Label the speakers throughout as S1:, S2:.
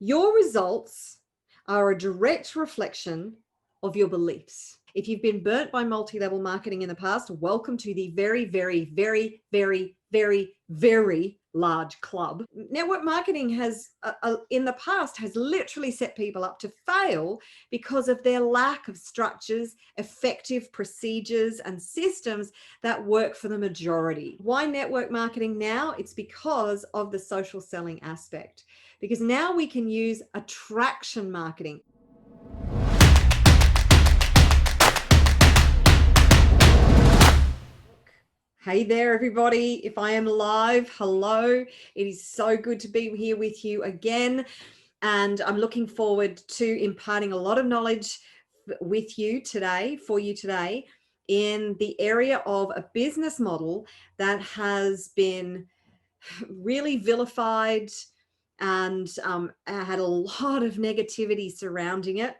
S1: Your results are a direct reflection of your beliefs. If you've been burnt by multi-level marketing in the past, welcome to the very, very, very, very, very, very large club. Network marketing has, in the past, has literally set people up to fail because of their lack of structures, effective procedures, and systems that work for the majority. Why network marketing now? It's because of the social selling aspect. Because now we can use attraction marketing. Hey there, everybody. If I am live, hello. It is so good to be here with you again. And I'm looking forward to imparting a lot of knowledge with you today, for you today, in the area of a business model that has been really vilified and had a lot of negativity surrounding it.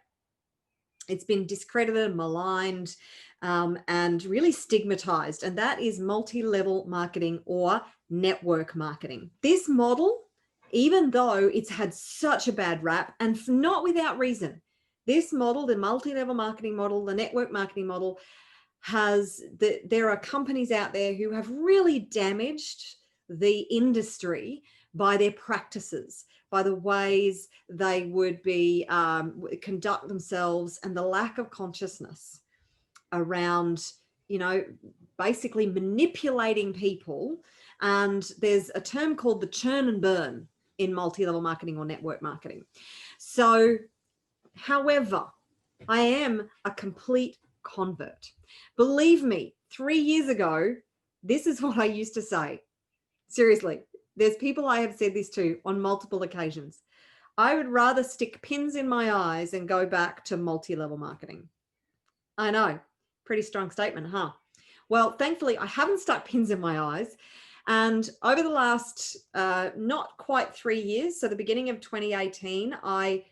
S1: It's been discredited, maligned, and really stigmatized, and that is multi-level marketing or network marketing. This model, even though it's had such a bad rap, and not without reason, this model, the multi-level marketing model, the network marketing model, there are companies out there who have really damaged the industry by their practices, by the ways they would be conduct themselves, and the lack of consciousness around, basically manipulating people. And there's a term called the churn and burn in multi-level marketing or network marketing. So, however, I am a complete convert. Believe me, 3 years ago, this is what I used to say. Seriously, there's people I have said this to on multiple occasions. I would rather stick pins in my eyes and go back to multi-level marketing. I know, pretty strong statement, huh? Well, thankfully, I haven't stuck pins in my eyes. And over the last not quite 3 years, so the beginning of 2018, I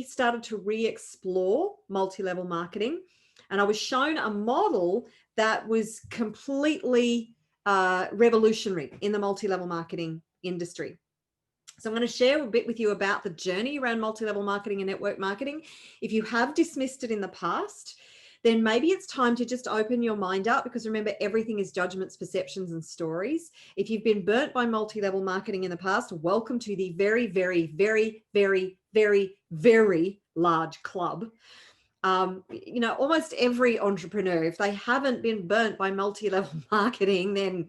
S1: started to re-explore multi-level marketing. And I was shown a model that was completely revolutionary in the multi-level marketing industry. So I'm going to share a bit with you about the journey around multi-level marketing and network marketing. If you have dismissed it in the past, then maybe it's time to just open your mind up, because remember, everything is judgments, perceptions, and stories. If you've been burnt by multi-level marketing in the past, welcome to the very, very, very, very, very, very large club. Almost every entrepreneur, if they haven't been burnt by multi-level marketing, then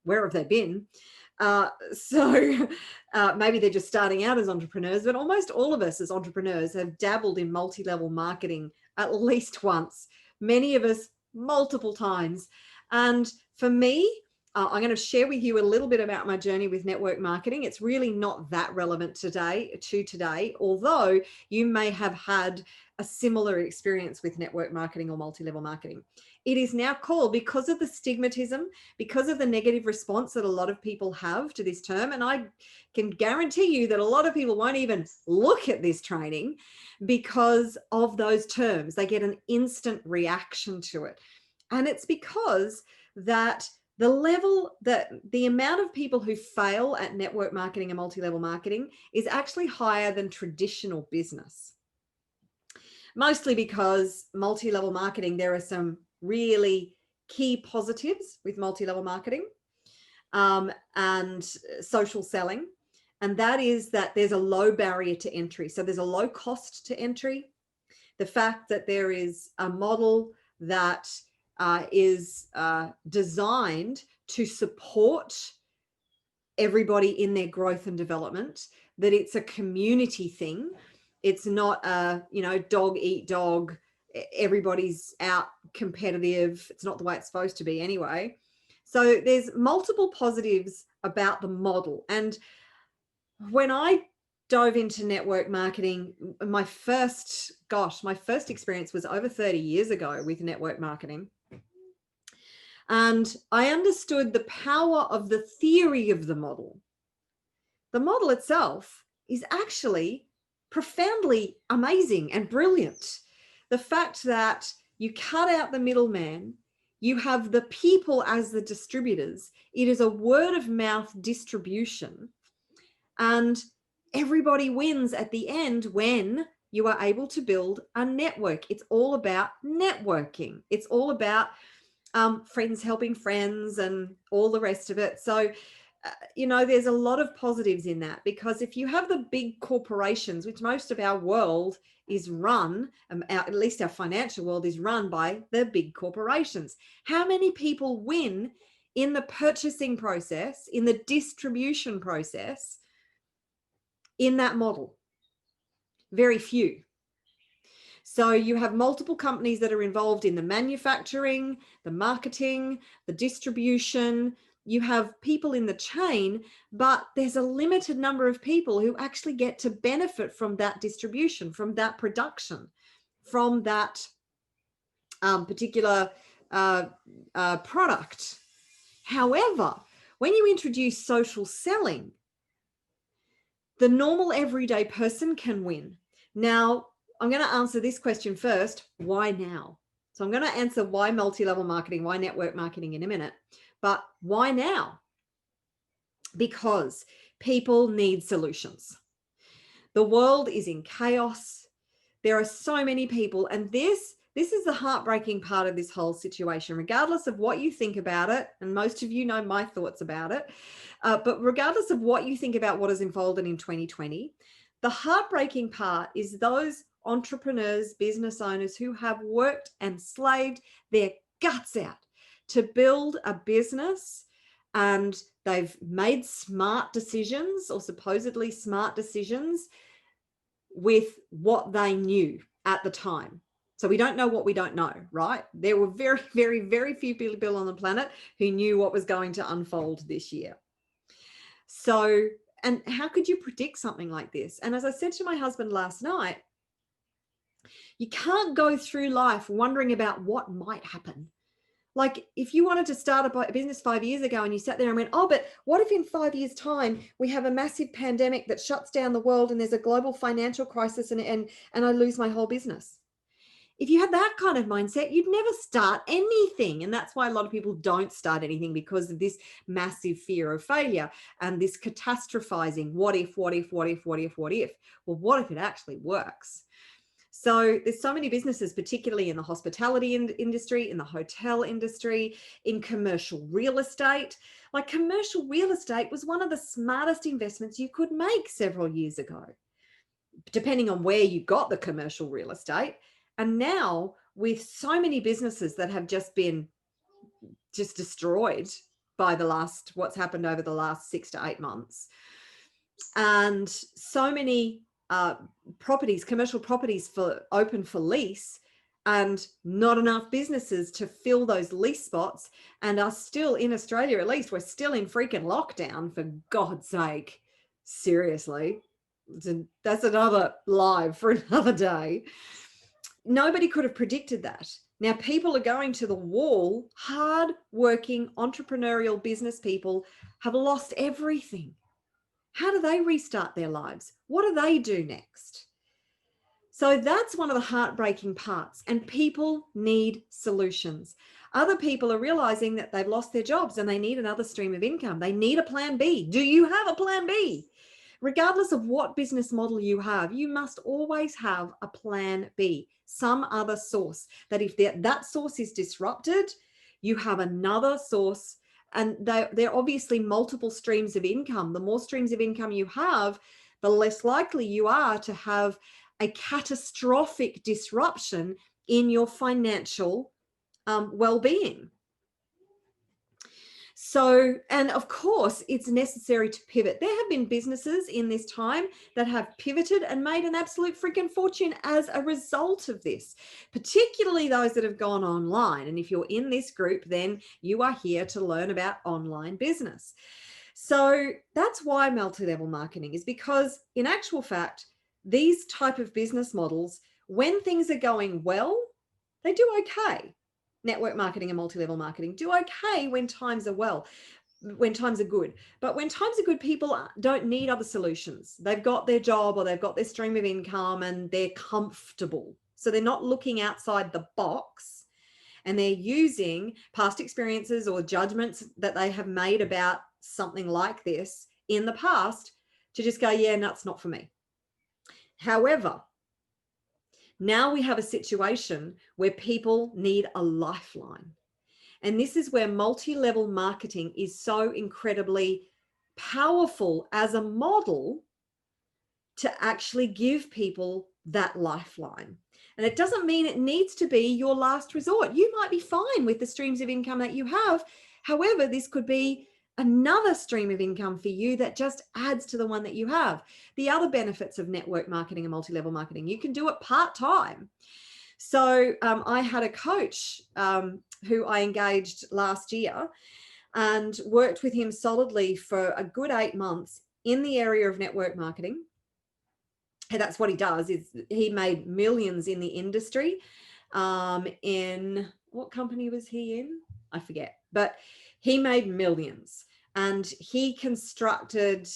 S1: where have they been? Maybe they're just starting out as entrepreneurs, but almost all of us as entrepreneurs have dabbled in multi-level marketing at least once, many of us multiple times. And for me, I'm going to share with you a little bit about my journey with network marketing. It's really not that relevant today, although you may have had a similar experience with network marketing or multi-level marketing. It is now called, because of the stigmatism, because of the negative response that a lot of people have to this term, and I can guarantee you that a lot of people won't even look at this training because of those terms. They get an instant reaction to it. And it's because that the amount of people who fail at network marketing and multi-level marketing is actually higher than traditional business. Mostly because multi-level marketing, there are some really key positives with multi-level marketing and social selling. And that is that there's a low barrier to entry. So there's a low cost to entry. The fact that there is a model that is designed to support everybody in their growth and development, that it's a community thing. It's not a, dog eat dog, everybody's out competitive. It's not the way it's supposed to be anyway. So there's multiple positives about the model. And when I dove into network marketing, my first experience was over 30 years ago with network marketing. And I understood the power of the theory of the model. The model itself is actually profoundly amazing and brilliant. The fact that you cut out the middleman, you have the people as the distributors. It is a word of mouth distribution. And everybody wins at the end when you are able to build a network. It's all about networking. It's all about friends helping friends and all the rest of it. So, there's a lot of positives in that, because if you have the big corporations, which most of our world is run, at least our financial world is run by the big corporations. How many people win in the purchasing process, in the distribution process, in that model? Very few. So you have multiple companies that are involved in the manufacturing, the marketing, the distribution. You have people in the chain, but there's a limited number of people who actually get to benefit from that distribution, from that production, from that particular product. However, when you introduce social selling, the normal everyday person can win. Now, I'm going to answer this question first. Why now? So I'm going to answer why multi-level marketing, why network marketing in a minute. But why now? Because people need solutions. The world is in chaos. There are so many people, and this is the heartbreaking part of this whole situation, regardless of what you think about it. And most of you know my thoughts about it. But regardless of what you think about what is unfolded in 2020, the heartbreaking part is those entrepreneurs, business owners who have worked and slaved their guts out to build a business, and they've made smart decisions, or supposedly smart decisions, with what they knew at the time. So we don't know what we don't know, right? There were very, very, very few people on the planet who knew what was going to unfold this year. So, and how could you predict something like this? And as I said to my husband last night, you can't go through life wondering about what might happen. Like if you wanted to start a business 5 years ago and you sat there and went, oh, but what if in 5 years' time we have a massive pandemic that shuts down the world and there's a global financial crisis and I lose my whole business? If you had that kind of mindset, you'd never start anything. And that's why a lot of people don't start anything, because of this massive fear of failure and this catastrophizing. What if, what if, what if, what if, what if? Well, what if it actually works? So there's so many businesses, particularly in the hospitality industry, in the hotel industry, in commercial real estate. Like commercial real estate was one of the smartest investments you could make several years ago, depending on where you got the commercial real estate. And now with so many businesses that have just been destroyed by what's happened over the last 6 to 8 months, and so many properties, commercial properties open for lease, and not enough businesses to fill those lease spots, and are still in Australia, at least we're still in freaking lockdown, for God's sake. Seriously, that's another live for another day. Nobody could have predicted that. Now people are going to the wall. Hard-working entrepreneurial business people have lost everything. How do they restart their lives? What do they do next? So that's one of the heartbreaking parts, and people need solutions. Other people are realizing that they've lost their jobs and they need another stream of income. They need a plan B. Do you have a plan B? Regardless of what business model you have, you must always have a plan B, some other source, that if that source is disrupted, you have another source. And there are obviously multiple streams of income. The more streams of income you have, the less likely you are to have a catastrophic disruption in your financial well-being. So, and of course, it's necessary to pivot. There have been businesses in this time that have pivoted and made an absolute freaking fortune as a result of this, particularly those that have gone online. And if you're in this group, then you are here to learn about online business. So that's why multi-level marketing is, because in actual fact, these type of business models, when things are going well, they do okay. Network marketing and multi-level marketing do okay when times are when times are good. But when times are good, people don't need other solutions. They've got their job or they've got their stream of income and they're comfortable. So they're not looking outside the box, and they're using past experiences or judgments that they have made about something like this in the past to just go, yeah, that's not for me. However, now we have a situation where people need a lifeline. And this is where multi-level marketing is so incredibly powerful as a model to actually give people that lifeline. And it doesn't mean it needs to be your last resort. You might be fine with the streams of income that you have. However, this could be another stream of income for you that just adds to the one that you have. The other benefits of network marketing and multi-level marketing, you can do it part-time. So I had a coach who I engaged last year and worked with him solidly for a good 8 months in the area of network marketing. And that's what he does. Is he made millions in the industry. In what company was he in? I forget, but he made millions, and he constructed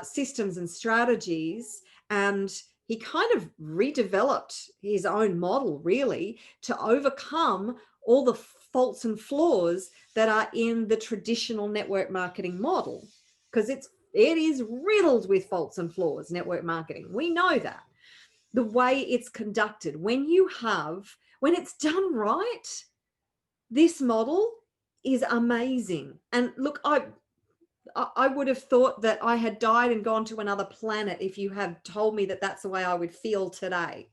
S1: systems and strategies, and he kind of redeveloped his own model really to overcome all the faults and flaws that are in the traditional network marketing model, because it is riddled with faults and flaws, network marketing. We know that. The way it's conducted, when it's done right, this model is amazing. And look, I would have thought that I had died and gone to another planet if you had told me that that's the way I would feel today,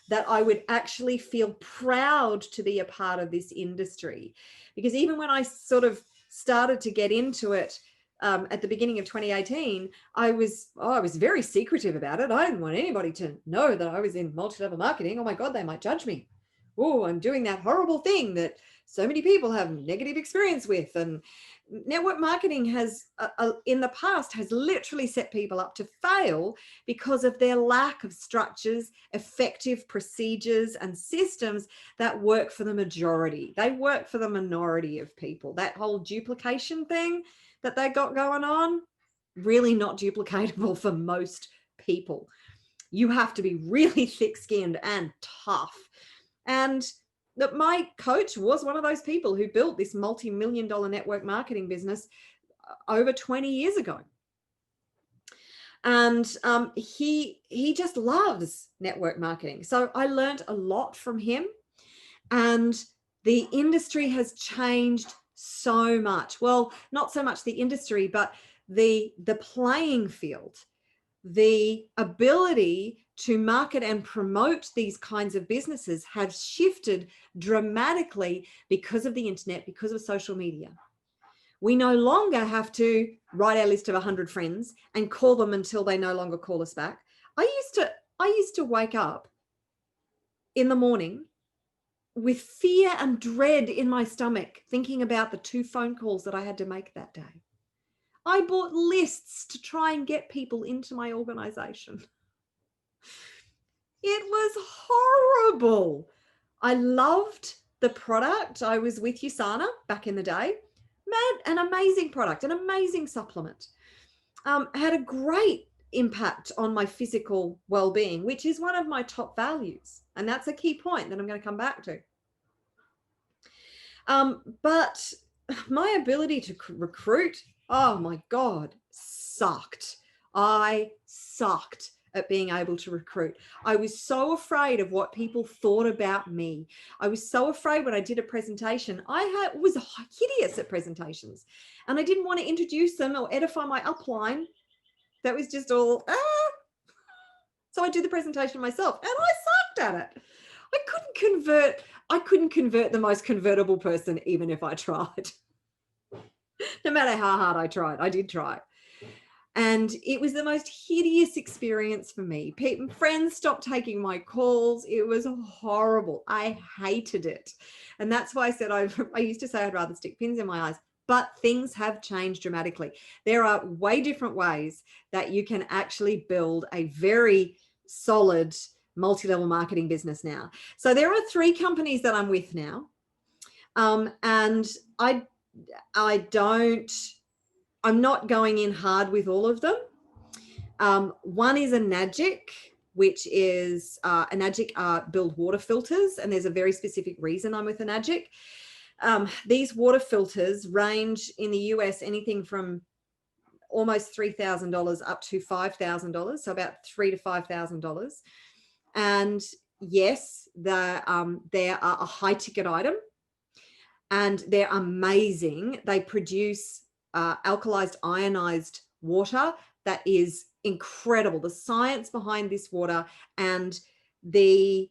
S1: that I would actually feel proud to be a part of this industry. Because even when I sort of started to get into it, at the beginning of 2018, I was very secretive about it. I didn't want anybody to know that I was in multi-level marketing. Oh my God, they might judge me. Oh, I'm doing that horrible thing that so many people have negative experience with. And network marketing has, in the past, has literally set people up to fail because of their lack of structures, effective procedures, and systems that work for the majority. They work for the minority of people. That whole duplication thing that they got going on, really not duplicatable for most people. You have to be really thick-skinned and tough. And that my coach was one of those people who built this multi-million-dollar network marketing business over 20 years ago. And he just loves network marketing. So I learned a lot from him, and the industry has changed so much. Well, not so much the industry, but the playing field, the ability to market and promote these kinds of businesses have shifted dramatically because of the internet, because of social media. We no longer have to write our list of 100 friends and call them until they no longer call us back. I used to wake up in the morning with fear and dread in my stomach, thinking about the 2 phone calls that I had to make that day. I bought lists to try and get people into my organization. It was horrible. I loved the product. I was with USANA back in the day. An amazing product, an amazing supplement. Had a great impact on my physical well-being, which is one of my top values. And that's a key point that I'm going to come back to. But my ability to recruit, oh my God, sucked. I sucked at being able to recruit. I was so afraid of what people thought about me. I was so afraid when I did a presentation. I was hideous at presentations, and I didn't want to introduce them or edify my upline. That was just all, So I did the presentation myself, and I sucked at it. I couldn't convert the most convertible person, even if I tried. No matter how hard I tried, I did try. And it was the most hideous experience for me. Friends stopped taking my calls. It was horrible. I hated it. And that's why I said, I used to say I'd rather stick pins in my eyes. But things have changed dramatically. There are way different ways that you can actually build a very solid multi-level marketing business now. So there are 3 companies that I'm with now. And I'm not going in hard with all of them. One is a Nagic, which is a Nagic build water filters, and there's a very specific reason I'm with a Nagic. These water filters range in the US anything from almost $3,000 up to $5,000, so about $3,000 to $5,000. And yes, they are a high ticket item, and they're amazing. They produce alkalized ionized water that is incredible. The science behind this water and the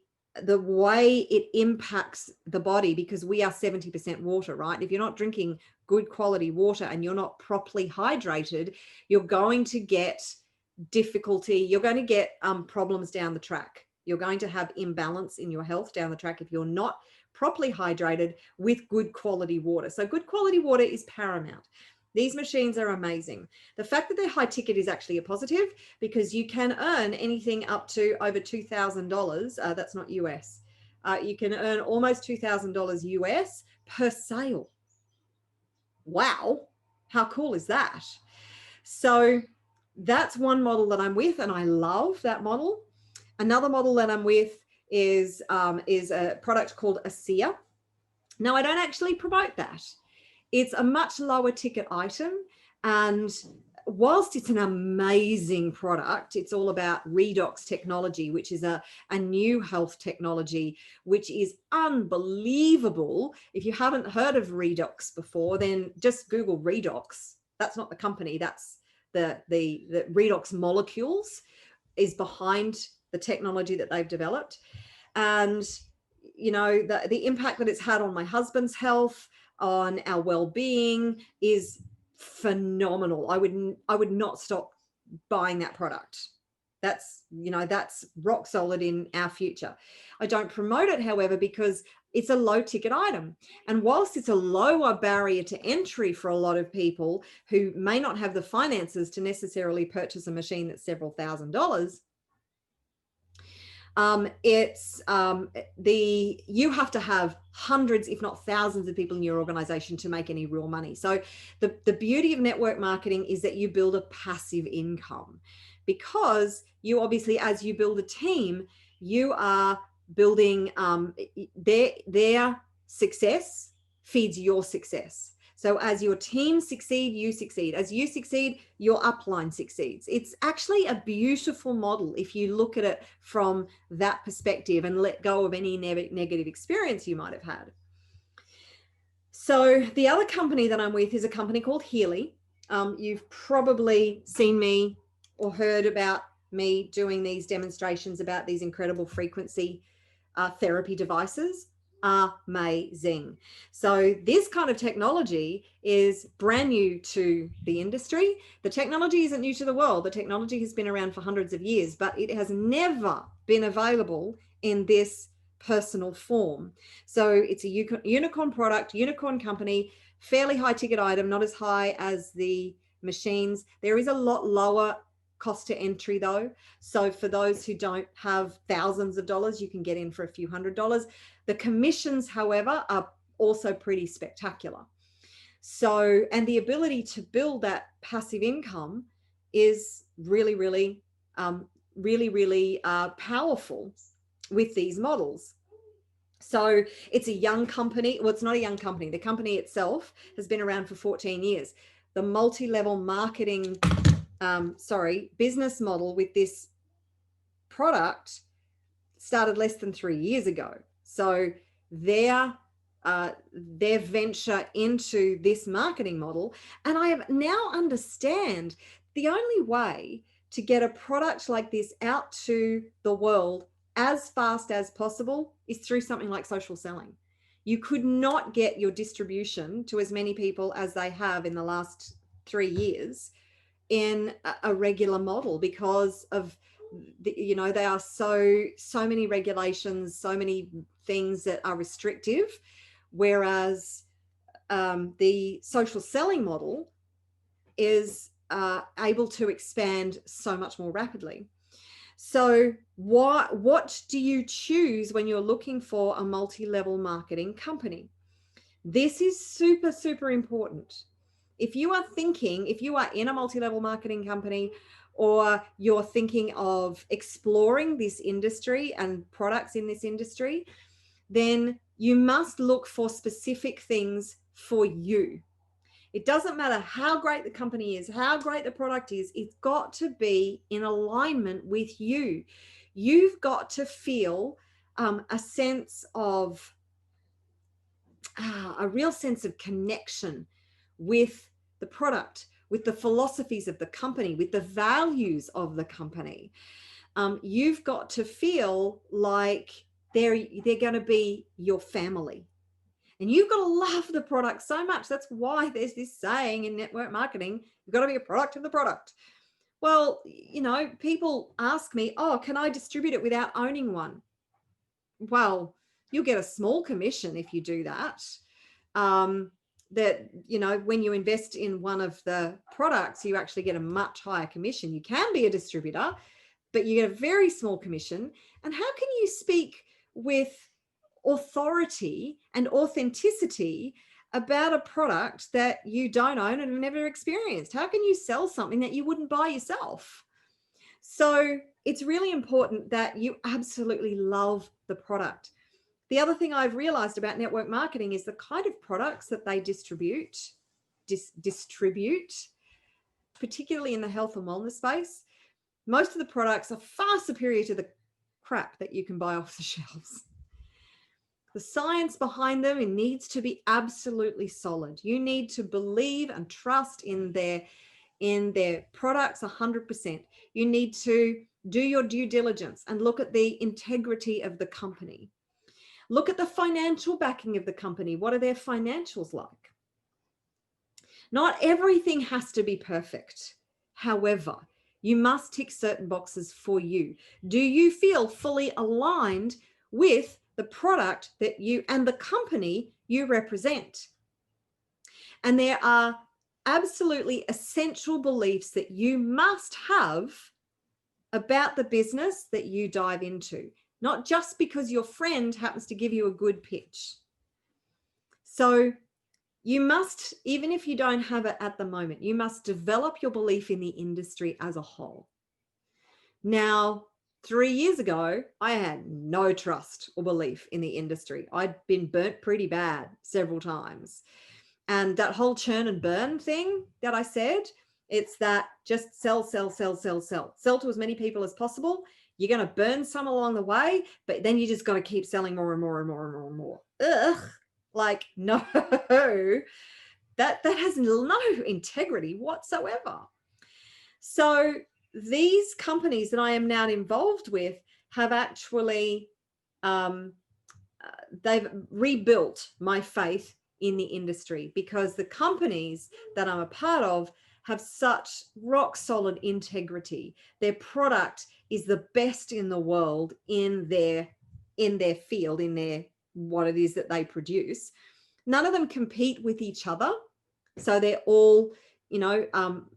S1: way it impacts the body, because we are 70% water, right? If you're not drinking good quality water and you're not properly hydrated, you're going to get difficulty. You're going to get problems down the track. You're going to have imbalance in your health down the track if you're not properly hydrated with good quality water. So good quality water is paramount. These machines are amazing. The fact that they're high ticket is actually a positive, because you can earn anything up to over $2,000. That's not US. You can earn almost $2,000 US per sale. Wow. How cool is that? So that's one model that I'm with, and I love that model. Another model that I'm with is a product called ASEA. Now, I don't actually promote that. It's a much lower ticket item, and whilst it's an amazing product, it's all about redox technology, which is a new health technology, which is unbelievable. If you haven't heard of redox before, then just Google redox. That's not the company. That's the redox molecules is behind the technology that they've developed. And, you know, the impact that it's had on my husband's health, on our well-being is phenomenal. I would not stop buying that product. That's, you know, that's rock solid in our future. I don't promote it, however, because it's a low ticket item. And whilst it's a lower barrier to entry for a lot of people who may not have the finances to necessarily purchase a machine that's several $1,000s, you have to have hundreds, if not thousands of people in your organization to make any real money. So the beauty of network marketing is that you build a passive income, because you obviously, as you build a team, you are building their success feeds your success. So as your team succeed, you succeed. As you succeed, your upline succeeds. It's actually a beautiful model if you look at it from that perspective and let go of any negative experience you might have had. So the other company that I'm with is a company called Healy. You've probably seen me or heard about me doing these demonstrations about these incredible frequency therapy devices. Amazing. So this kind of technology is brand new to the industry. The technology isn't new to the world. The technology has been around for hundreds of years, but it has never been available in this personal form. So it's a unicorn product, unicorn company, fairly high ticket item, not as high as the machines. There is a lot lower cost to entry though. So for those who don't have thousands of dollars, you can get in for a few $100s. The commissions, however, are also pretty spectacular. So, and the ability to build that passive income is really, really, really powerful with these models. So it's a young company. Well, it's not a young company. The company itself has been around for 14 years. The multi-level marketing business model with this product started less than 3 years ago. So their venture into this marketing model, and I have now understand the only way to get a product like this out to the world as fast as possible is through something like social selling. You could not get your distribution to as many people as they have in the last 3 years in a regular model, because of you know, there are so many regulations, so many things that are restrictive, whereas the social selling model is able to expand so much more rapidly. So what do you choose when you're looking for a multi-level marketing company? This is super, super important. If you are in a multi-level marketing company, or you're thinking of exploring this industry and products in this industry, then you must look for specific things for you. It doesn't matter how great the company is, how great the product is. It's got to be in alignment with you. You've got to feel a sense of, a real sense of connection with the product, with the philosophies of the company, with the values of the company. You've got to feel like they're going to be your family. And you've got to love the product so much. That's why there's this saying in network marketing, you've got to be a product of the product. Well, you know, people ask me, oh, can I distribute it without owning one? Well, you'll get a small commission if you do that. That, you know, when you invest in one of the products, you actually get a much higher commission. You can be a distributor, but you get a very small commission. And how can you speak with authority and authenticity about a product that you don't own and have never experienced? How can you sell something that you wouldn't buy yourself? So it's really important that you absolutely love the product. The other thing I've realized about network marketing is the kind of products that they distribute, particularly in the health and wellness space. Most of the products are far superior to the crap that you can buy off the shelves. The science behind them, it needs to be absolutely solid. You need to believe and trust in their products 100%. You need to do your due diligence and look at the integrity of the company. Look at the financial backing of the company. What are their financials like? Not everything has to be perfect. However, you must tick certain boxes for you. Do you feel fully aligned with the product that you and the company you represent? And there are absolutely essential beliefs that you must have about the business that you dive into, not just because your friend happens to give you a good pitch. So you must, even if you don't have it at the moment, you must develop your belief in the industry as a whole. Now, 3 years ago, I had no trust or belief in the industry. I'd been burnt pretty bad several times. And that whole churn and burn thing that I said, it's that just sell, sell, sell, sell, sell. Sell to as many people as possible. You're going to burn some along the way, but then you just got to keep selling more and more and more and more and more. Ugh, like, no, that has no integrity whatsoever. So these companies that I am now involved with have actually, they've rebuilt my faith in the industry, because the companies that I'm a part of have such rock solid integrity. Their product is the best in the world in their field, in their what it is that they produce. None of them compete with each other. So they're all, you know,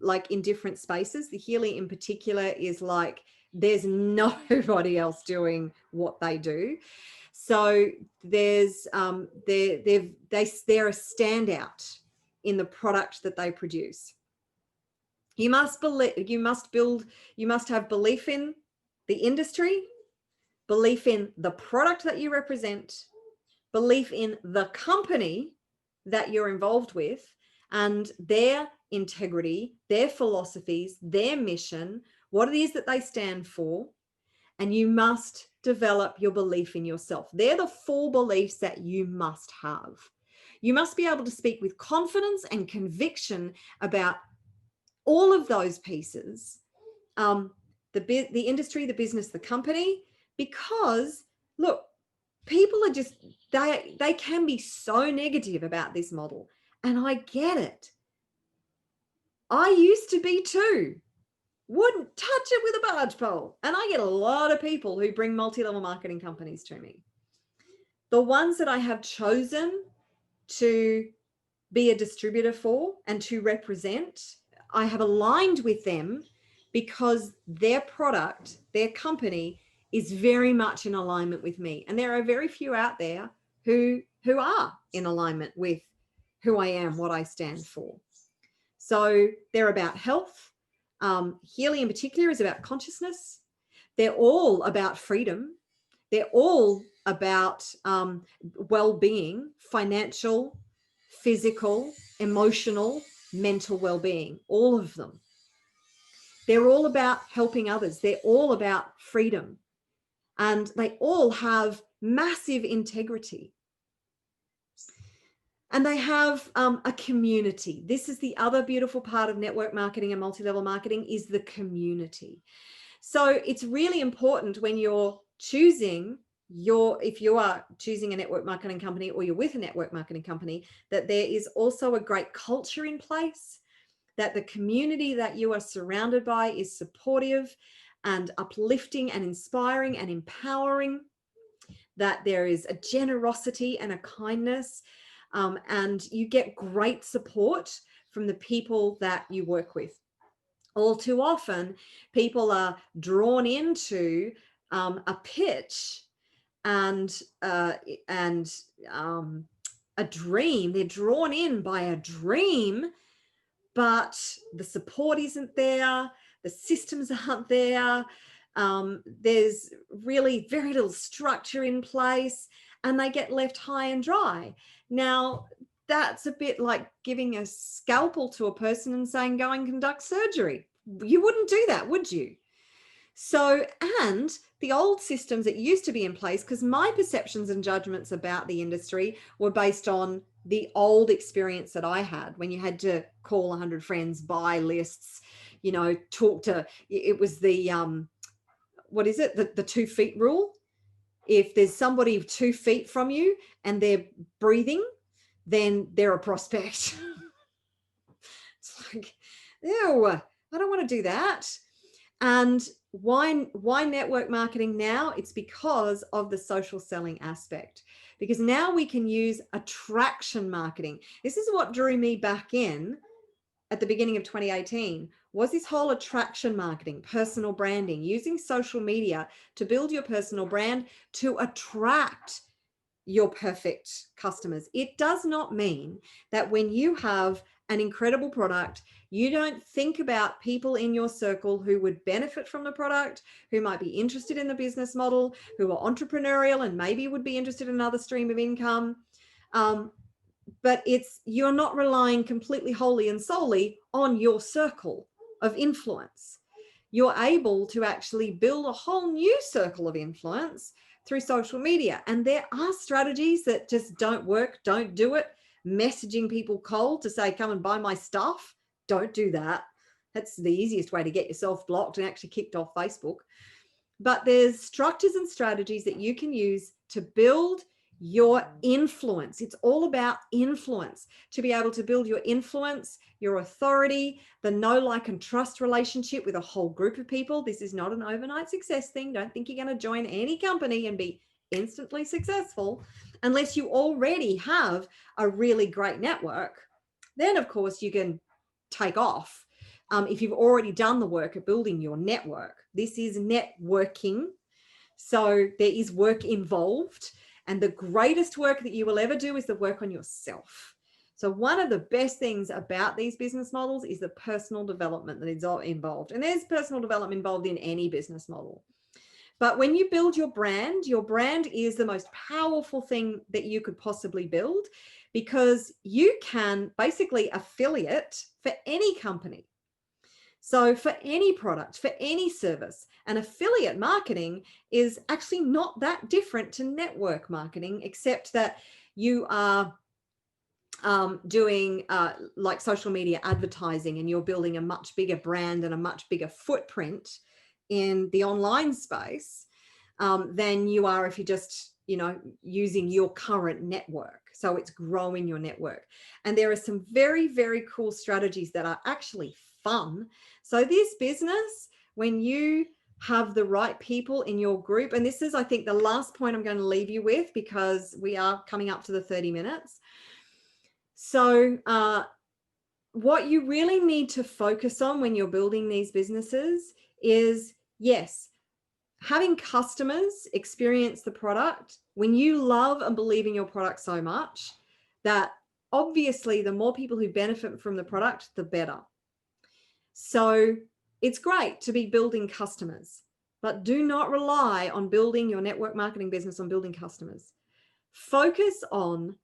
S1: like in different spaces. The Healy in particular is like, there's nobody else doing what they do. So there's they're a standout in the product that they produce. You must have belief in the industry, belief in the product that you represent, belief in the company that you're involved with, and their integrity, their philosophies, their mission, what it is that they stand for. And you must develop your belief in yourself. They're the 4 beliefs that you must have. You must be able to speak with confidence and conviction about all of those pieces, the industry, the business, the company, because look, people are just, they can be so negative about this model. And I get it. I used to be too. Wouldn't touch it with a barge pole. And I get a lot of people who bring multi-level marketing companies to me. The ones that I have chosen to be a distributor for and to represent, I have aligned with them because their product, their company is very much in alignment with me. And there are very few out there who are in alignment with who I am, what I stand for. So they're about health. Healy in particular is about consciousness. They're all about freedom. They're all about well-being, financial, physical, emotional, mental well-being, all of them. They're all about helping others. They're all about freedom. And they all have massive integrity. And they have a community. This is the other beautiful part of network marketing and multi-level marketing, is the community. So it's really important when you're choosing if you are choosing a network marketing company, or you're with a network marketing company, that there is also a great culture in place, that the community that you are surrounded by is supportive and uplifting and inspiring and empowering, that there is a generosity and a kindness, and you get great support from the people that you work with. All too often, people are drawn into a pitch and a dream. They're drawn in by a dream, but the support isn't there, the systems aren't there, there's really very little structure in place, and they get left high and dry. Now, that's a bit like giving a scalpel to a person and saying, go and conduct surgery. You wouldn't do that, would you? So, and the old systems that used to be in place, because my perceptions and judgments about the industry were based on the old experience that I had, when you had to call 100 friends, buy lists, talk to, it was the, what is it? The 2 feet rule. If there's somebody 2 feet from you and they're breathing, then they're a prospect. It's like, ew, I don't want to do that. And why network marketing now? It's because of the social selling aspect. Because now we can use attraction marketing. This is what drew me back in at the beginning of 2018, was this whole attraction marketing, personal branding, using social media to build your personal brand to attract your perfect customers. It does not mean that when you have an incredible product, you don't think about people in your circle who would benefit from the product, who might be interested in the business model, who are entrepreneurial and maybe would be interested in another stream of income. But you're not relying completely, wholly and solely on your circle of influence. You're able to actually build a whole new circle of influence through social media. And there are strategies that just don't work. Don't do it. Messaging people cold to say, come and buy my stuff. Don't do that. That's the easiest way to get yourself blocked and actually kicked off Facebook. But there's structures and strategies that you can use to build your influence. It's all about influence, to be able to build your influence, your authority, the know, like, and trust relationship with a whole group of people. This is not an overnight success thing. Don't think you're going to join any company and be instantly successful unless you already have a really great network. Then, of course, you can take off. If you've already done the work of building your network. This is networking. So there is work involved. And the greatest work that you will ever do is the work on yourself. So one of the best things about these business models is the personal development that is involved. And there's personal development involved in any business model. But when you build your brand is the most powerful thing that you could possibly build, because you can basically affiliate for any company. So for any product, for any service, and affiliate marketing is actually not that different to network marketing, except that you are doing like social media advertising, and you're building a much bigger brand and a much bigger footprint in the online space than you are if you're just, using your current network. So it's growing your network. And there are some very, very cool strategies that are actually fun. So this business, when you have the right people in your group, and this is, I think, the last point I'm going to leave you with, because we are coming up to the 30 minutes. So what you really need to focus on when you're building these businesses is, yes, having customers experience the product. When you love and believe in your product so much that obviously the more people who benefit from the product, the better. So it's great to be building customers, but do not rely on building your network marketing business on building customers. Focus on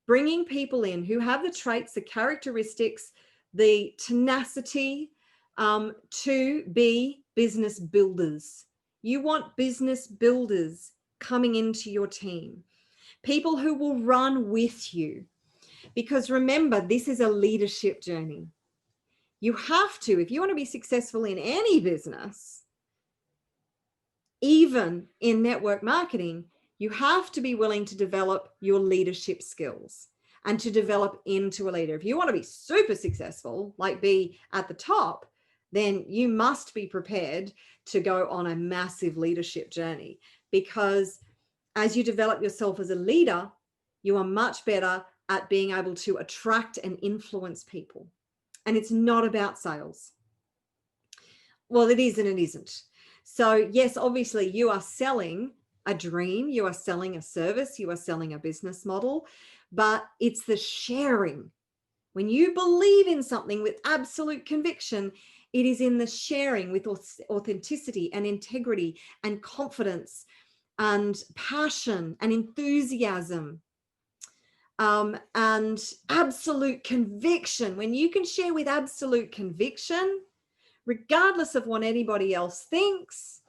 S1: bringing people in who have the traits, the characteristics, the tenacity to be business builders. You want business builders coming into your team, people who will run with you. Because remember, this is a leadership journey. You have to, if you want to be successful in any business, even in network marketing, you have to be willing to develop your leadership skills and to develop into a leader. If you want to be super successful, like be at the top, then you must be prepared to go on a massive leadership journey, because as you develop yourself as a leader, you are much better at being able to attract and influence people. And it's not about sales. Well, it is and it isn't. So yes, obviously you are selling a dream, you are selling a service, you are selling a business model, but it's the sharing. When you believe in something with absolute conviction, it is in the sharing with authenticity and integrity and confidence and passion and enthusiasm and absolute conviction. When you can share with absolute conviction, regardless of what anybody else thinks,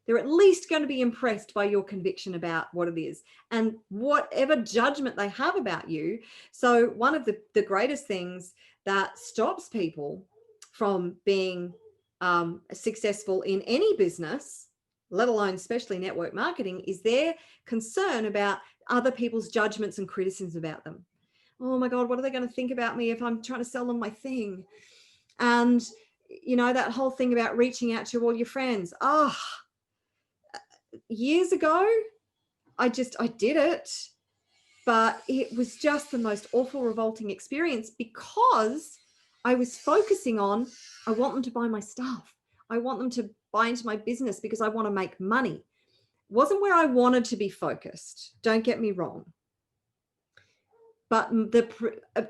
S1: they're at least going to be impressed by your conviction about what it is and whatever judgment they have about you. So one of the greatest things that stops people from being successful in any business, let alone especially network marketing, is their concern about other people's judgments and criticisms about them. Oh my God, what are they going to think about me if I'm trying to sell them my thing? And you know, that whole thing about reaching out to all your friends. Years ago, I did it, but it was just the most awful, revolting experience, because I was focusing on, I want them to buy my stuff. I want them to buy into my business because I want to make money. It wasn't where I wanted to be focused. Don't get me wrong. But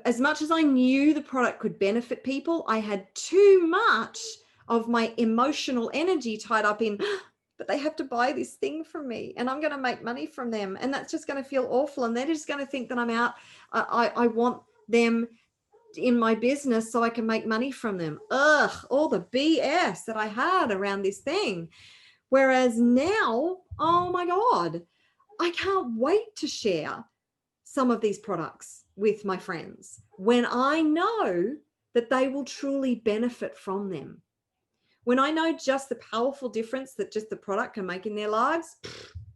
S1: as much as I knew the product could benefit people, I had too much of my emotional energy tied up in, but they have to buy this thing from me and I'm going to make money from them. And that's just going to feel awful. And they're just going to think that I'm out. I want them in my business so I can make money from them. All the BS that I had around this thing. Whereas now, oh my God, I can't wait to share some of these products with my friends when I know that they will truly benefit from them. When I know just the powerful difference that just the product can make in their lives,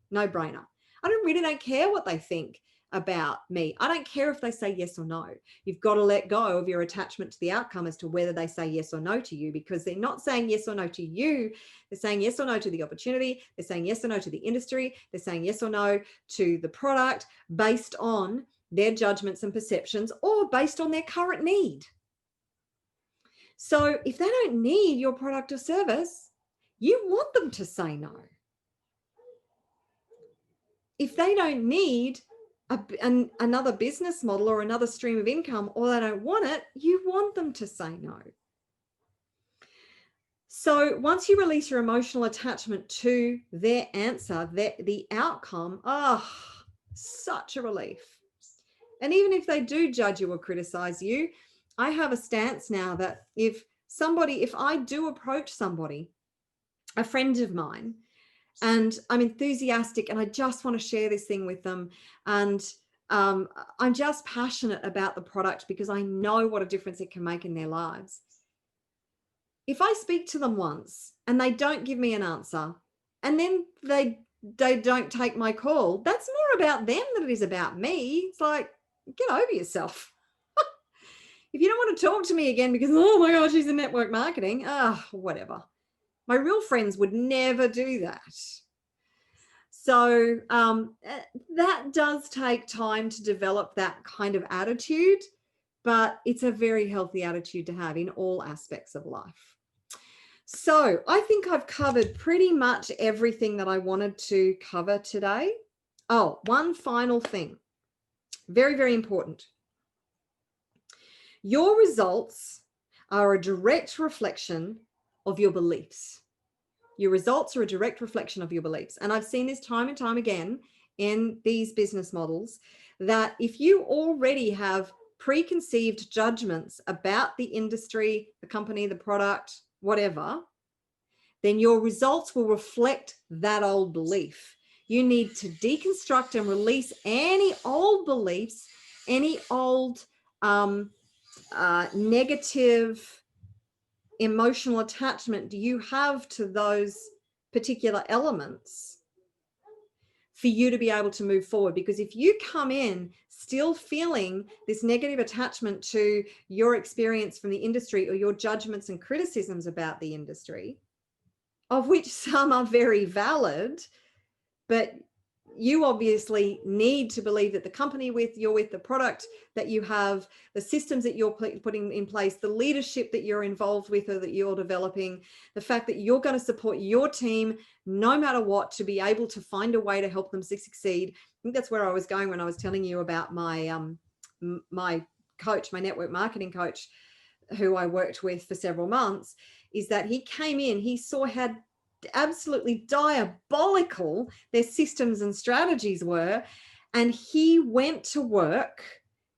S1: no brainer. I really don't care what they think about me. I don't care if they say yes or no. You've got to let go of your attachment to the outcome as to whether they say yes or no to you, because they're not saying yes or no to you. They're saying yes or no to the opportunity. They're saying yes or no to the industry. They're saying yes or no to the product based on their judgments and perceptions, or based on their current need. So if they don't need your product or service, you want them to say no. If they don't need another business model or another stream of income, or they don't want it, you want them to say no. So once you release your emotional attachment to their answer, the outcome, such a relief. And even if they do judge you or criticize you, I have a stance now that if I do approach somebody, a friend of mine, and I'm enthusiastic and I just want to share this thing with them, and I'm just passionate about the product because I know what a difference it can make in their lives. If I speak to them once and they don't give me an answer, and then they don't take my call, that's more about them than it is about me. It's like, get over yourself. If you don't want to talk to me again because, oh my gosh, she's in network marketing, whatever. My real friends would never do that. So that does take time to develop that kind of attitude, but it's a very healthy attitude to have in all aspects of life. So I think I've covered pretty much everything that I wanted to cover today. Oh, one final thing. Very, very important. Your results are a direct reflection of your beliefs. Your results are a direct reflection of your beliefs. And I've seen this time and time again in these business models that if you already have preconceived judgments about the industry, the company, the product, whatever, then your results will reflect that old belief. You need to deconstruct and release any old beliefs, any old negative emotional attachment do you have to those particular elements for you to be able to move forward. Because if you come in still feeling this negative attachment to your experience from the industry or your judgments and criticisms about the industry, of which some are very valid, but you obviously need to believe that the company you're with, the product that you have, the systems that you're putting in place, the leadership that you're involved with or that you're developing, the fact that you're going to support your team no matter what to be able to find a way to help them succeed. I think that's where I was going when I was telling you about my my coach, my network marketing coach, who I worked with for several months, is that he came in, he saw how absolutely diabolical their systems and strategies were, and he went to work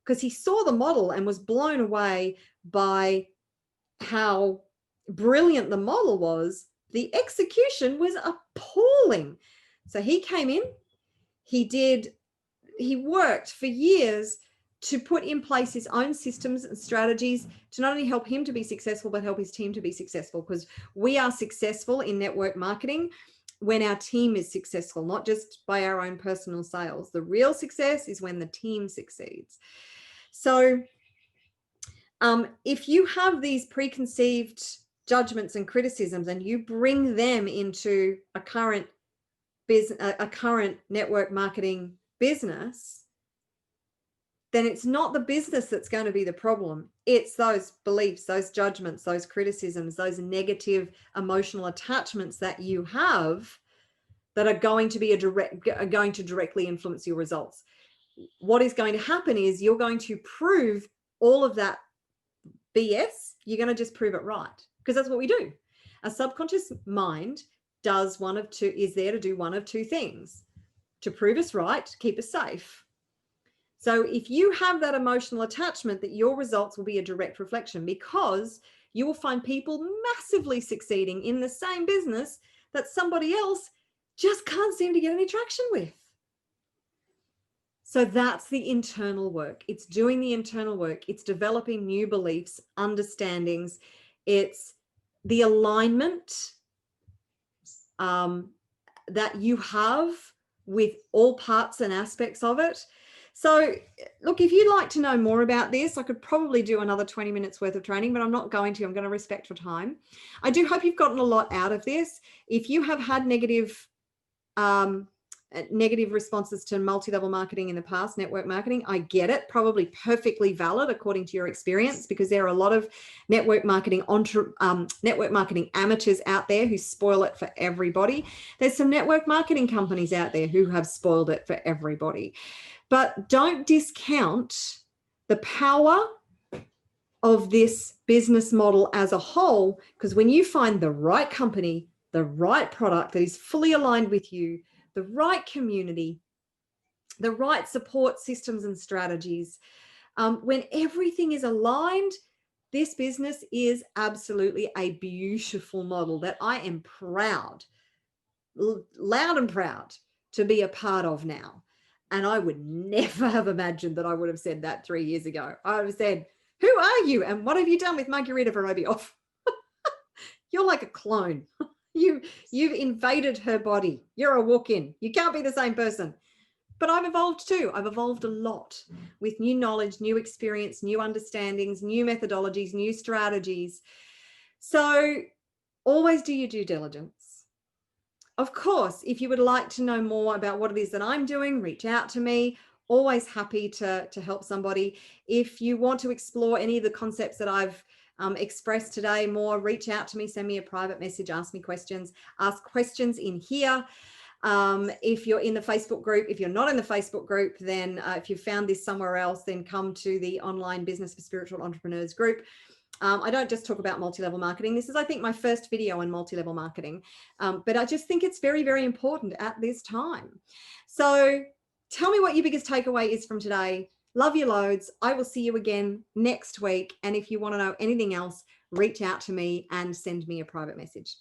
S1: because he saw the model and was blown away by how brilliant the model was. The execution was appalling. So he came in, he worked for years to put in place his own systems and strategies to not only help him to be successful, but help his team to be successful. Because we are successful in network marketing when our team is successful, not just by our own personal sales. The real success is when the team succeeds. So if you have these preconceived judgments and criticisms and you bring them into a current network marketing business, then it's not the business that's going to be the problem. It's those beliefs, those judgments, those criticisms, those negative emotional attachments that you have that are going to directly influence your results. What is going to happen is you're going to prove all of that BS. You're going to just prove it right, because that's what we do. A subconscious mind is there to do one of two things: to prove us right, to keep us safe. So if you have that emotional attachment, that your results will be a direct reflection, because you will find people massively succeeding in the same business that somebody else just can't seem to get any traction with. So that's the internal work. It's doing the internal work. It's developing new beliefs, understandings. It's the alignment that you have with all parts and aspects of it. So look, if you'd like to know more about this, I could probably do another 20 minutes worth of training, but I'm not going to. I'm going to respect your time. I do hope you've gotten a lot out of this. If you have had negative responses to multi-level marketing in the past, network marketing, I get it, probably perfectly valid according to your experience, because there are a lot of network marketing amateurs out there who spoil it for everybody. There's some network marketing companies out there who have spoiled it for everybody. But don't discount the power of this business model as a whole, because when you find the right company, the right product that is fully aligned with you, the right community, the right support systems and strategies, when everything is aligned, this business is absolutely a beautiful model that I am proud, loud and proud, to be a part of now. And I would never have imagined that I would have said that 3 years ago. I would have said, who are you? And what have you done with Marguerita Vorobioff? You're like a clone. You've invaded her body. You're a walk-in. You can't be the same person. But I've evolved too. I've evolved a lot with new knowledge, new experience, new understandings, new methodologies, new strategies. So always do your due diligence. Of course, if you would like to know more about what it is that I'm doing, reach out to me. Always happy to help somebody. If you want to explore any of the concepts that I've expressed today more, reach out to me, send me a private message, ask me questions, ask questions in here. If you're in the Facebook group, if you're not in the Facebook group, then if you found this somewhere else, then come to the Online Business for Spiritual Entrepreneurs group. I don't just talk about multi-level marketing. This is, I think, my first video on multi-level marketing, but I just think it's very, very important at this time. So tell me what your biggest takeaway is from today. Love you loads. I will see you again next week. And if you want to know anything else, reach out to me and send me a private message.